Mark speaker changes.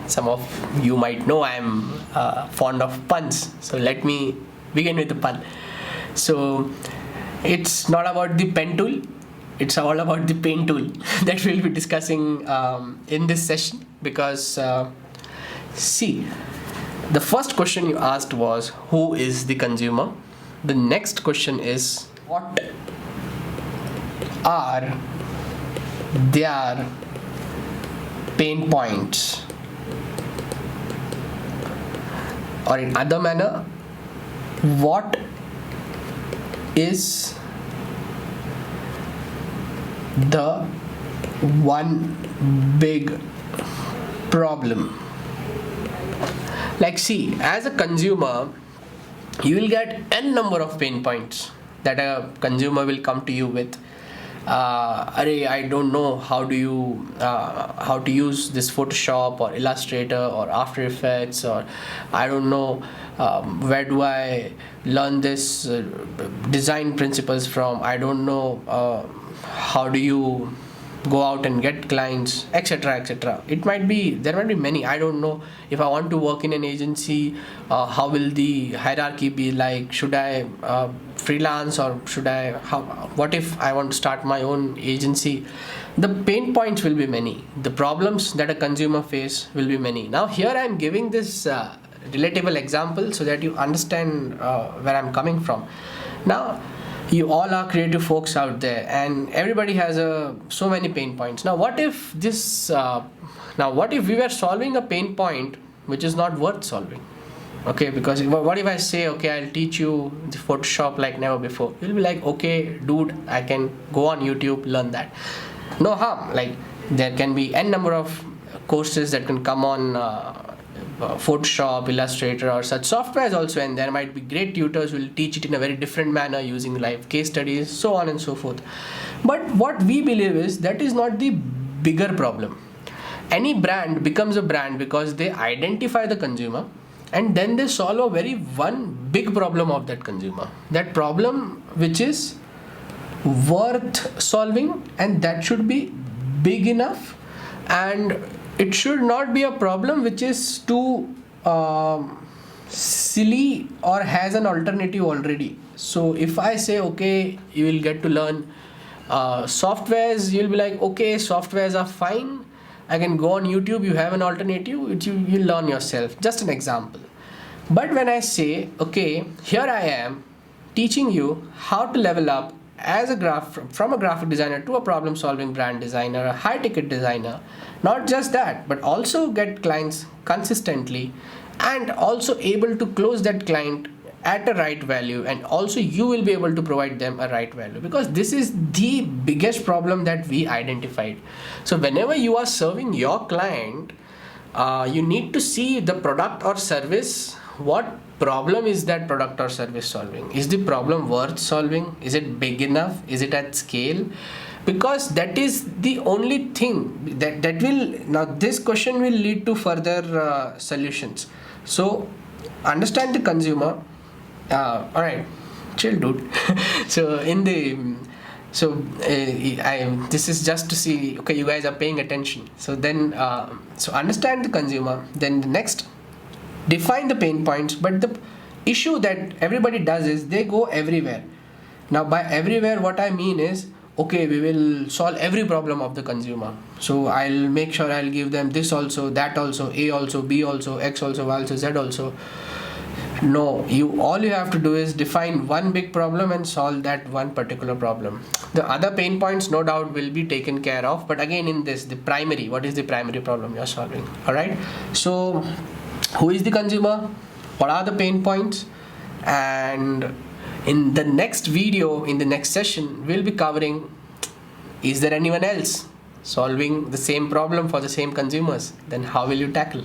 Speaker 1: Some of you might know I'm fond of puns, so let me begin with the pun. So it's not about the pen tool, it's all about the pain tool that we'll be discussing in this session. Because see, the first question you asked was who is the consumer. The next question is what are their pain points, or in other manner, what is the one big problem. Like, see, as a consumer, you will get n number of pain points that a consumer will come to you with. I don't know how to use this Photoshop or Illustrator or After Effects, or I don't know where do I learn this design principles from. I don't know how do you go out and get clients, etc., etc. There might be many. I don't know if I want to work in an agency, how will the hierarchy be like. Should I freelance, or what if I want to start my own agency? The pain points will be many, the problems that a consumer face will be many. Now here I am giving this relatable example so that you understand where I'm coming from. Now you all are creative folks out there, and everybody has so many pain points. Now what if we were solving a pain point which is not worth solving? Okay, because what if I say, okay, I'll teach you the Photoshop like never before? You'll be like, okay dude, I can go on YouTube, learn that. No harm, like there can be n number of courses that can come on Photoshop, Illustrator, or such softwares also, and there might be great tutors who will teach it in a very different manner using live case studies, so on and so forth. But what we believe is that is not the bigger problem. Any brand becomes a brand because they identify the consumer, and then they solve a one big problem of that consumer, that problem which is worth solving, and that should be big enough, and it should not be a problem which is too silly or has an alternative already. So if I say, okay, you will get to learn softwares, you'll be like, okay, softwares are fine, I can go on YouTube, you have an alternative which you learn yourself. Just an example. But when I say, okay, here I am teaching you how to level up as from a graphic designer to a problem solving brand designer, a high ticket designer, not just that, but also get clients consistently, and also able to close that client at a right value, and also you will be able to provide them a right value, because this is the biggest problem that we identified. So whenever you are serving your client, you need to see the product or service. What problem is that product or service solving? Is the problem worth solving? Is it big enough? Is it at scale? Because that is the only thing that will, now this question will lead to further solutions. So understand the consumer. Alright, chill dude. This is just to see, okay, you guys are paying attention. So then, so understand the consumer. Then the next, define the pain points. But the issue that everybody does is they go everywhere. Now by everywhere, what I mean is, okay, we will solve every problem of the consumer. So I'll make sure I'll give them this also, that also, A also, B also, X also, Y also, Z also. No, all you have to do is define one big problem and solve that one particular problem. The other pain points, no doubt, will be taken care of. But again, in this, what is the primary problem you're solving? All right. So who is the consumer? What are the pain points? And in the next video, in the next session, we'll be covering, is there anyone else solving the same problem for the same consumers? Then how will you tackle?